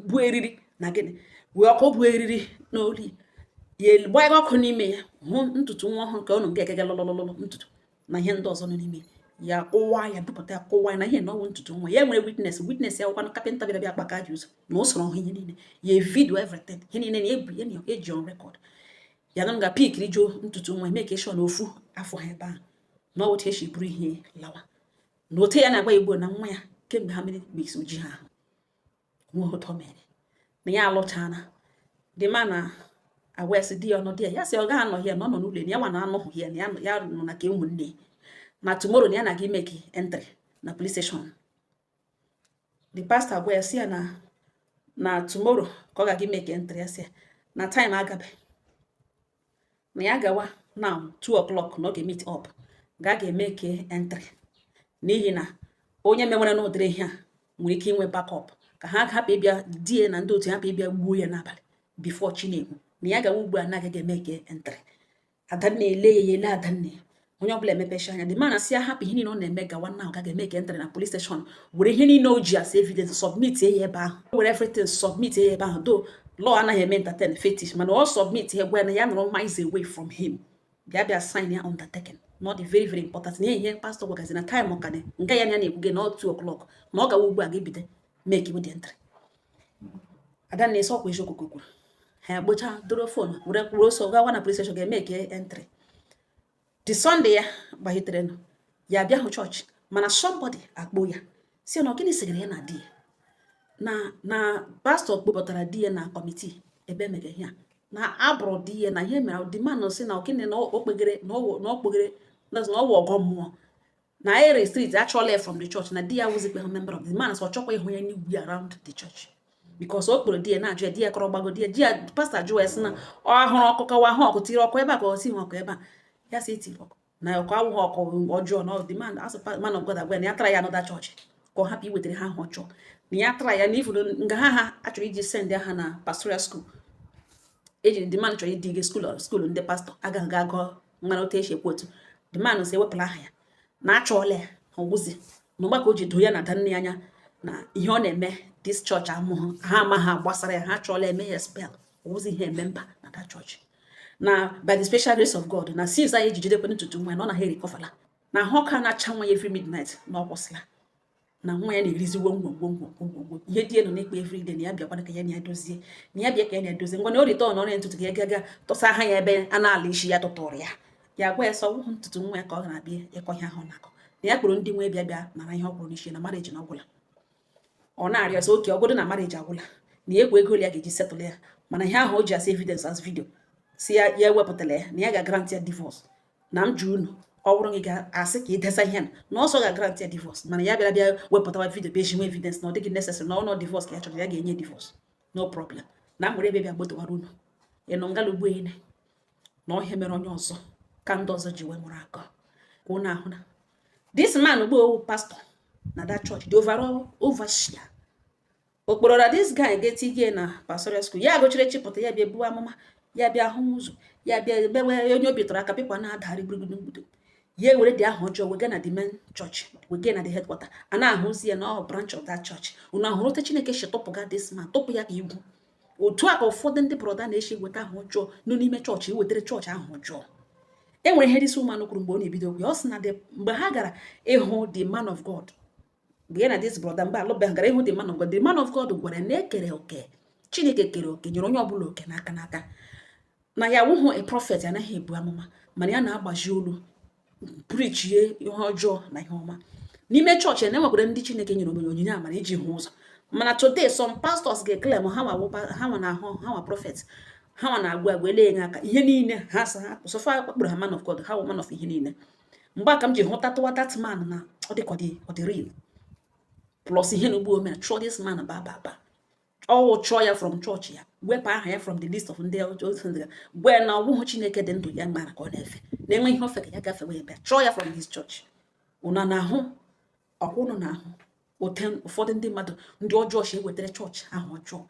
bu eriri na gịnị wee ọka o bu eriri n'olu ya gbaa ọkụ n'ime ya hụ ntutu nwa ọhụrụ ka ọ nọ nke ekege lọlọlọlọ ntutu na ihe ndị ọzọ nọ n'ime ya kụwa ya dupụta ya kụwa na ihe na ọnwụ ntutu nwa ya nwere witness ya ọkwanụ kapịnta bịara bịa kpaka ji ụzọ na o soro ọhụ ihe niile ya video everything ihe niile na eji on record ya na nga pikiri jo ntutu nwa eme ka ịshọ na ofu afọ ha ebe ahụ na otu esi buru ihe lawa na ote ya na-agba igbo na nwa ya kemgbe ha mere weeks oji ha ahụ nwa ụtọ mere na ya alụchana dị ma na awesi di ọnọdụ ya sị ọ gaghị anọ ya na ọ nọ n'ụlọ ya nwa na anọghị ya na ya nọ na ka ụmụnne na tomorrow na ya na gị make entry na police station the pastor agwa ya sị ya na tomorrow ka ọ ga gị make entry ya sị ya na time agabe na ya gawa now 2 o'clock na ọ ga-meet up ga-eme ke entry n'ihi na onye menwere n'ụdịrị ihe a nwere ike inwe backup ka ha hapụ ịbịa die na ndị otu hapụ ịbịa gbuo ya n'abalị before Chineke na ya gawa ugbu a na-agaghị eme ke entry Adanna ele ya ele Adanna onye ọbụla emepecha anya dị mana si ya hapụ ihe niile ọ na-eme gawa na ọ gaghị eme ke entry na police station were ihe niile o ji as evidence submit ya ebe ahụ were everything submit ya ebe ahụ do law anaghị eme entertain fetish mana ọ submit ya gwa na ya nọrọ miles away from him bịa sign ya undertaking not the very very important na ihe pastor gwagazi na time ọkane nga ya na-ekwuge na 2 o'clock na ọ gawa ugbu a ga-ebido make with the entry Adanna esi ọkwa eziokwu kwuru ha gbocha doro phone were kwuru ọsọ gawa na police station ga-eme ke entry the Sunday ya gbahitere ya bịa hụ chọọchị mana somebody akpọ ya si na gịnị sigara ya na di na pastor kpọpụtara di ya na kọmitii ebe emege ihe na abụrụ di ya na ihe mere the man si na okene na okpegere na okpegere na ọwụ ọgọ mmụọ na ere street actually from the church na di ya wụzikpe member of the man so chọkwa ịhụ ya n'igwe around the church because o kporo di ya na-ajụ di ya kọrọ gbago di ya pastor jụọ esi na ọ hụrụ ọkụ kawa hụ ọkụ tiri ọkụ ebe a ka o si hụ ọkụ ebe a ya si tiri ọkụ na ọkụ awụghị ọkụ ọjọọ na the man of God agwa na ya tara ya another church ka ọ hapụ iwetara ha ahụ ọjọọ na ya tara ya n'ifu nga ha achọrọ iji send ha na pastoral school ejiri the man chọrọ ịdị school ndị pastor agaghị agụ nwere otu esi ekwu otu the man si ewepụla aha ya na achọọla ya ọgwụzi na ọgbakọ o ji doo ya na Adanna anya na ihe ọ na-eme this church amụghị ha ama ha gbasara ya ha chọọla eme ya spell ọgwụzi ihe eme mba na that church na by the special grace of God na since anyị ji jidekwe ntutu nwa na ọ na ha erikọfala na ha ọka na-acha nwa ya every midnight na ọ kwụsịla na nwa ya na-eriziwo ngwongwo ihe dị elu na-ekpe everyday na ya bịakwana ka ya na-edozie na ya bịa ka ya na-edozie ngwa na o rite ọnọrọ ntutu ka ya gaga tọsa aha ya ebe a na-ala isi ya tụtụrụ ya gwa ya sọ wụhụ ntutu nwa ya ka ọ na-abịa ịkọ ihe ahụ na-akọ na ya kpụrụ ndị nwe bịa nara ihe ọ kwụrụ n'isi na marriage na ọgwụla ọ na-arịọ sọ oke ọgwụdụ na marriage agwụla na ya egwu ego ya ga-eji setụl ya mana ihe ahụ o ji asị evidence as video si ya ewepụtala ya na ya ga-grant ya divorce na m jụ unu ọ bụrụ gị ga-asị ka idesa ihe na ọsọ ga-grant ya divorce mana ya bịa wepụtawa video bụ ejinwe evidence na ọ dịghị necessary na ọnụ divorce ka ya chọrọ ya ga-enye divorce no problem na nwere ebe bịa gbotowara unu ịnụ ngala ugbo ene na ọhịa mere onye ọzọ ka ndị ọzọ ji wee mụrụ aka ka unu ahụ na this man ugbo pastor na that church the overseer okporo na this guy get ige na pastoral school ya gochire chịpụta ya bịa buo amụma ya bịa hụ ụzọ ya bịa bewe onye obi tụrụ aka pịkwa na-adagharị gburugburu ya were dị ahụ ọjọọ wega na the main church wege na the headquarter a na-ahụzi ya na ọ branch of that church unu ahụrụ ote Chineke si tụpụga this man tụpụ ya ka igwu otu a ka ụfọdụ ndị brọda na-eshi weta ahụ ọjọọ n'ime chọọchị iwetara chọọchị ahụ ọjọọ e nwere ihe dịsị ụmanụ kwuru mgbe ọ na-ebido okwu ọ sị na mgbe ha gara ịhụ the man of God mgbe ya na this brother mgbe alụbeghị gara ịhụ the man of God gwara na ekere oke Chineke kere oke nyere onye ọbụla oke n'aka na ya wụhụ a prophet anaghị ebu amụma mana ya na-agbaji olu prichie ihe ọjọọ na ihe ọma n'ime chọọchị na-enwekwara ndị Chineke nyere onyinye amara iji hụ ụzọ mana today some pastors ga-eklem ha nwa prophet ha na-agwa agwa ele nye aka ihe niile ha sa ha sofa kpọrọ ha man of God ha woman of ihe niile mgbe aka m ji hụtatụwa that man na ọ dị real plus ihe na ugbo ome chụọ this man ba ọ chụọ ya from church ya wepụ aha ya from the list of ndị gwe na ọwụhụ Chineke dị ndụ ya mara ka ọ na-efe na-enwe ihe ofe ka ya gafewe ya bịa chụọ ya from his church ụna na-ahụ ọkwụnụ na-ahụ ote ụfọdụ ndị mmadụ ndị ọjọọ si ewetara chọọchị ahụ ọjọọ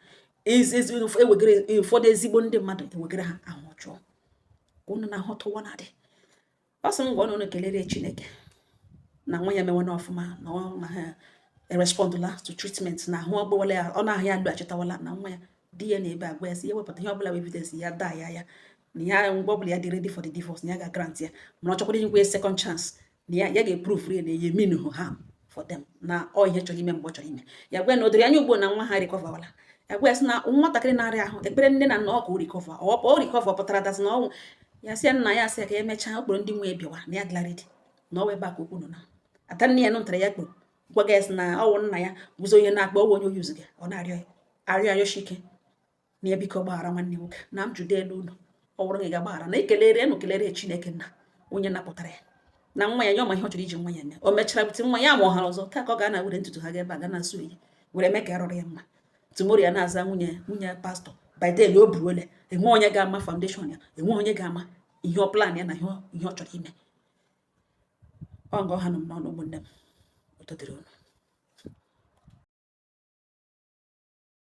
ewegara ụfọdụ ezigbo ndị mmadụ ewegara ha ahụ ọjọọ ụnụ na-ahụtụwa na dị ọ sị m gwa ụnụ kelere Chineke na nwa ya mewe n'ọfụma na ha respondụla to treatment na ahụ ọgbawala ya ọ na-ahụ ya ndụ achịtawala na nwa ya di ya na-ebe agwa ya si ya wepụta ihe ọbụla evidence ya daa ya na ya mgbe ọbụla ya dị ready for the divorce na ya ga-grant ya mana ọ chọkwara inyekwa second chance na ya ga-eprove ya na ya mean no harm for them na ọ ihe chọrọ ime mgbe ọ chọrọ ime ya gwa na odori anya ugbo na nwa ha recoverwala ya gwa sị na nwatakịrị na-arịa ahụ ekpere nne na nna ọ ka o recover ọ recover pụtara dasị na ọnwụ ya sị nna ya asị ka emechaa okporo ndị nwe bịawa na ya glarịdị na ọ wee baka okwu nọ na ata nne ya nụtara ya kporo gwa gị sị na ọwụ nna ya guzo onye na-akpa ọwụ onye oyuzu gị ọ na-arịọ arịọshike na ya biko gbaghara nwanne nwoke na m jude elu ụlọ ọ bụrụ na ị ga-agbaghara na kelere Chineke na onye napụtara ya na nwa ya nye ọma ihe ọ chọrọ iji nwa ya mee o mechara bute nwa ya ma ọhara ọzọ taa ka ọ ga na-were ntutu ha ga-ebe a ga na-asụ oyi were mee ka arọrọ ya mma tumoro ya na-aza nwunye pastọ baidel o buru ole enwe onye ga-ama foundation ya enwe onye ga-ama ihe ọ plan ya na ihe ọ chọrọ ime ọ nga ọha nọ m n'ọnụ ụmụnne m ụtọ dịrị unu